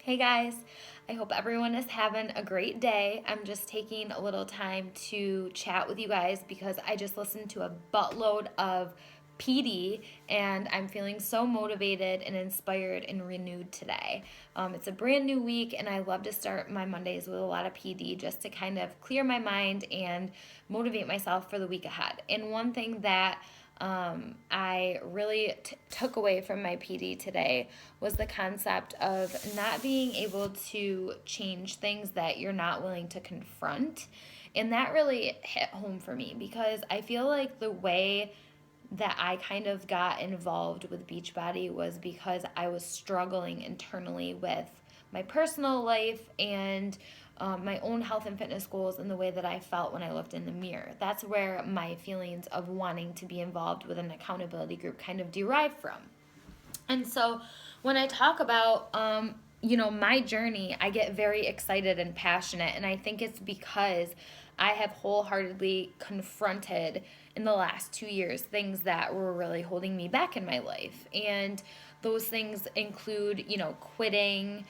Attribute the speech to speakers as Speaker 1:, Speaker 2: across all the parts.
Speaker 1: Hey guys, I hope everyone is having a great day. I'm just taking a little time to chat with you guys because I just listened to a buttload of PD and I'm feeling so motivated and inspired and renewed today. It's a brand new week and I love to start my Mondays with a lot of PD just to kind of clear my mind and motivate myself for the week ahead. And one thing that I really took away from my PD today was the concept of not being able to change things that you're not willing to confront. And that really hit home for me because I feel like the way that I kind of got involved with Beachbody was because I was struggling internally with my personal life and my own health and fitness goals and the way that I felt when I looked in the mirror. That's where my feelings of wanting to be involved with an accountability group kind of derive from. And so when I talk about, my journey, I get very excited and passionate. And I think it's because I have wholeheartedly confronted in the last 2 years things that were really holding me back in my life. And those things include, quitting,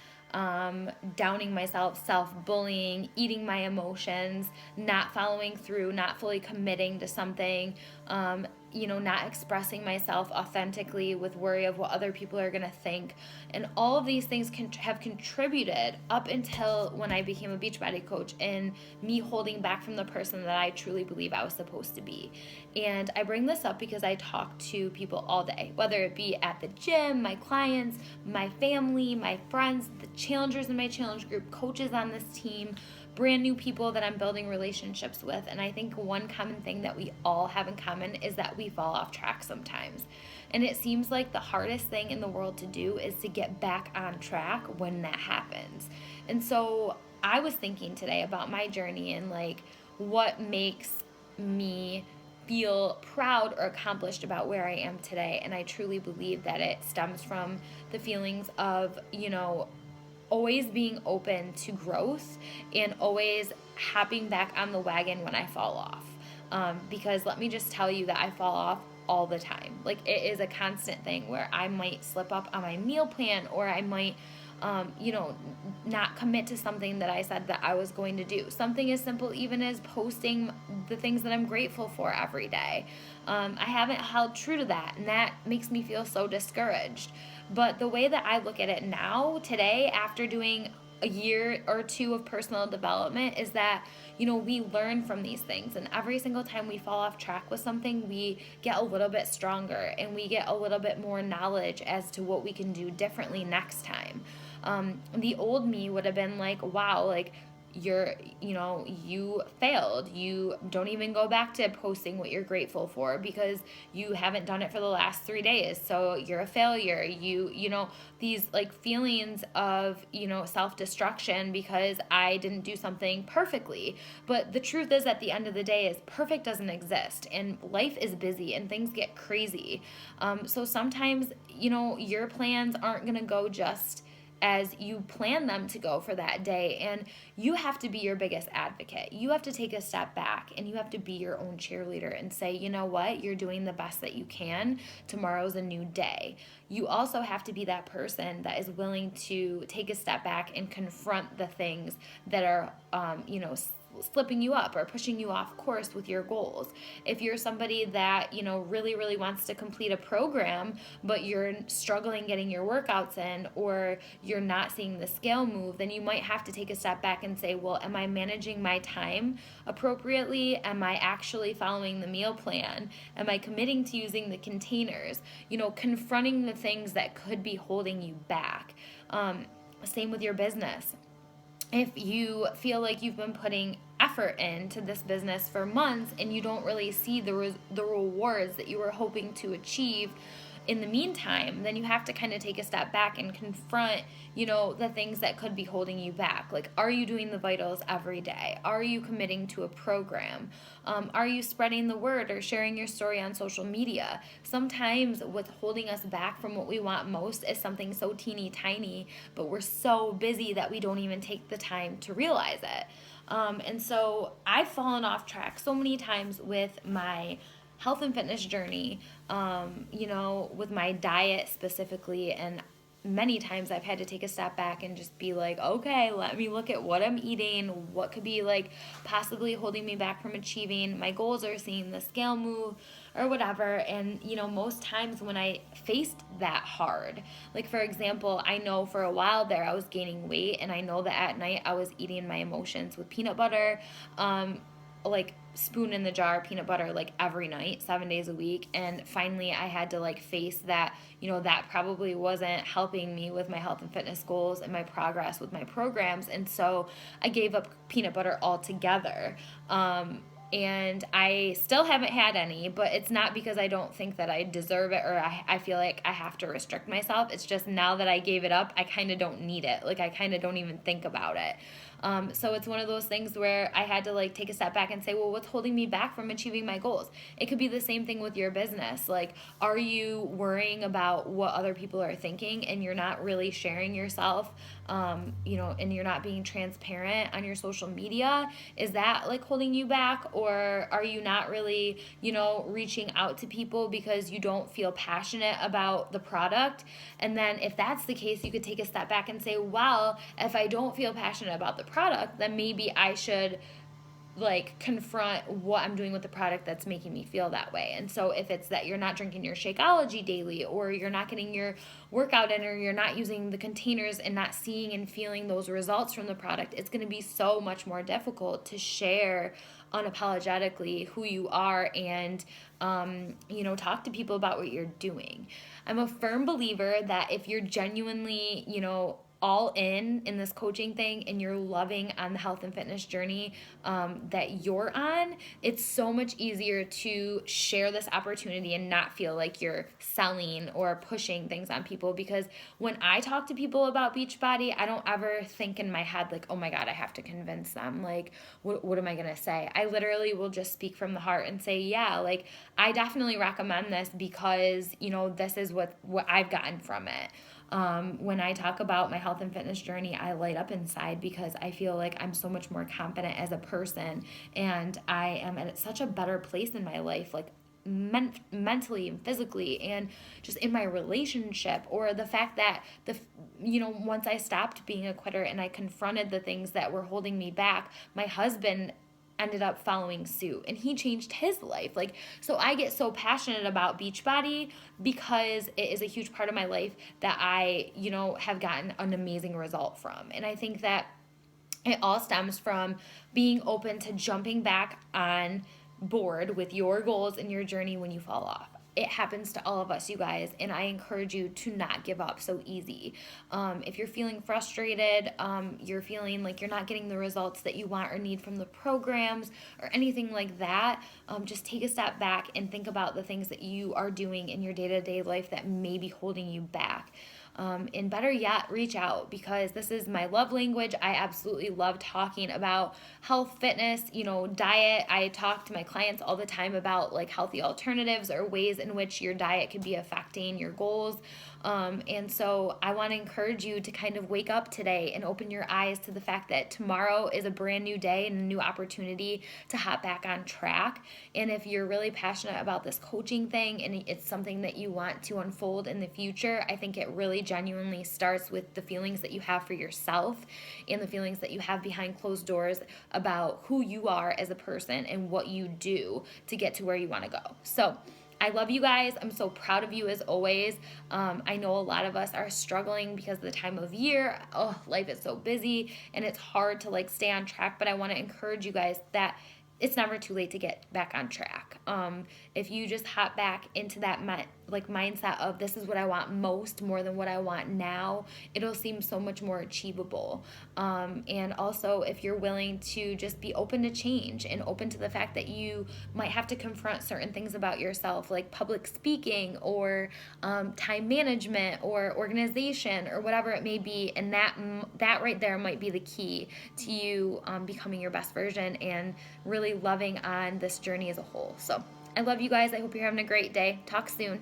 Speaker 1: downing myself, self bullying, eating my emotions, not following through, not fully committing to something, not expressing myself authentically with worry of what other people are going to think. And all of these things have contributed up until when I became a Beachbody coach and me holding back from the person that I truly believe I was supposed to be. And I bring this up because I talk to people all day, whether it be at the gym, my clients, my family, my friends, the challengers in my challenge group, coaches on this team, brand new people that I'm building relationships with. And I think one common thing that we all have in common is that we fall off track sometimes. And it seems like the hardest thing in the world to do is to get back on track when that happens. And so I was thinking today about my journey and like what makes me feel proud or accomplished about where I am today. And I truly believe that it stems from the feelings of, always being open to growth and always hopping back on the wagon when I fall off. Because let me just tell you that I fall off all the time. Like it is a constant thing where I might slip up on my meal plan or I might not commit to something that I said that I was going to do. Something as simple even as posting the things that I'm grateful for every day. I haven't held true to that, and that makes me feel so discouraged. But the way that I look at it now, today, after doing a year or two of personal development, is that we learn from these things, and every single time we fall off track with something, we get a little bit stronger and we get a little bit more knowledge as to what we can do differently next time. The old me would have been like, wow, like you failed. You don't even go back to posting what you're grateful for because you haven't done it for the last 3 days. So you're a failure. These like feelings of, self-destruction because I didn't do something perfectly. But the truth is at the end of the day is perfect doesn't exist and life is busy and things get crazy. So sometimes, your plans aren't going to go just as you plan them to go for that day. And you have to be your biggest advocate. You have to take a step back and you have to be your own cheerleader and say, you know what, you're doing the best that you can. Tomorrow's a new day. You also have to be that person that is willing to take a step back and confront the things that are, slipping you up or pushing you off course with your goals. If you're somebody that, really, really wants to complete a program, but you're struggling getting your workouts in or you're not seeing the scale move, then you might have to take a step back and say, well, am I managing my time appropriately? Am I actually following the meal plan? Am I committing to using the containers? Confronting the things that could be holding you back. Same with your business. If you feel like you've been putting effort into this business for months and you don't really see the rewards that you were hoping to achieve in the meantime, then you have to kind of take a step back and confront, the things that could be holding you back. Like, are you doing the vitals every day? Are you committing to a program? Are you spreading the word or sharing your story on social media? Sometimes what's holding us back from what we want most is something so teeny tiny, but we're so busy that we don't even take the time to realize it. And so I've fallen off track so many times with my health and fitness journey, with my diet specifically. And many times I've had to take a step back and just be like, okay, let me look at what I'm eating, what could be like possibly holding me back from achieving my goals or seeing the scale move or whatever. And, most times when I faced that hard, like for example, I know for a while there I was gaining weight, and I know that at night I was eating my emotions with peanut butter, like spoon in the jar peanut butter like every night 7 days a week. And finally I had to like face that that probably wasn't helping me with my health and fitness goals and my progress with my programs. And so I gave up peanut butter altogether. And I still haven't had any, but it's not because I don't think that I deserve it, or I feel like I have to restrict myself. It's just now that I gave it up, I kind of don't need it. Like I kind of don't even think about it. So it's one of those things where I had to like take a step back and say, well, what's holding me back from achieving my goals? It could be the same thing with your business. Like, are you worrying about what other people are thinking and you're not really sharing yourself, and you're not being transparent on your social media? Is that like holding you back? Or are you not really, reaching out to people because you don't feel passionate about the product? And then if that's the case, you could take a step back and say, well, if I don't feel passionate about the product, then maybe I should like confront what I'm doing with the product that's making me feel that way. And so if it's that you're not drinking your Shakeology daily, or you're not getting your workout in, or you're not using the containers and not seeing and feeling those results from the product, it's going to be so much more difficult to share unapologetically who you are and talk to people about what you're doing. I'm a firm believer that if you're genuinely all in this coaching thing and you're loving on the health and fitness journey that you're on, it's so much easier to share this opportunity and not feel like you're selling or pushing things on people. Because when I talk to people about Beachbody, I don't ever think in my head like, oh my God, I have to convince them. Like, what am I going to say? I literally will just speak from the heart and say, yeah, like I definitely recommend this because, this is what I've gotten from it. When I talk about my health and fitness journey, I light up inside because I feel like I'm so much more confident as a person, and I am at such a better place in my life, like mentally and physically, and just in my relationship. Or the fact that once I stopped being a quitter and I confronted the things that were holding me back, my husband ended up following suit and he changed his life. Like, so I get so passionate about Beachbody because it is a huge part of my life that I, have gotten an amazing result from. And I think that it all stems from being open to jumping back on board with your goals and your journey when you fall off. It happens to all of us, you guys, and I encourage you to not give up so easy. If you're feeling frustrated, you're feeling like you're not getting the results that you want or need from the programs or anything like that, just take a step back and think about the things that you are doing in your day-to-day life that may be holding you back. And better yet, reach out, because this is my love language. I absolutely love talking about health, fitness, diet. I talk to my clients all the time about like healthy alternatives or ways in which your diet could be affecting your goals. And so I want to encourage you to kind of wake up today and open your eyes to the fact that tomorrow is a brand new day and a new opportunity to hop back on track. And if you're really passionate about this coaching thing and it's something that you want to unfold in the future, I think it really genuinely starts with the feelings that you have for yourself and the feelings that you have behind closed doors about who you are as a person and what you do to get to where you want to go. So I love you guys. I'm so proud of you as always. I know a lot of us are struggling because of the time of year. Oh, life is so busy and it's hard to like stay on track, but I want to encourage you guys that it's never too late to get back on track. If you just hop back into that mindset of this is what I want most more than what I want now, it'll seem so much more achievable. And also if you're willing to just be open to change and open to the fact that you might have to confront certain things about yourself, like public speaking or time management or organization or whatever it may be, and that right there might be the key to you becoming your best version and really loving on this journey as a whole. So I love you guys. I hope you're having a great day. Talk soon.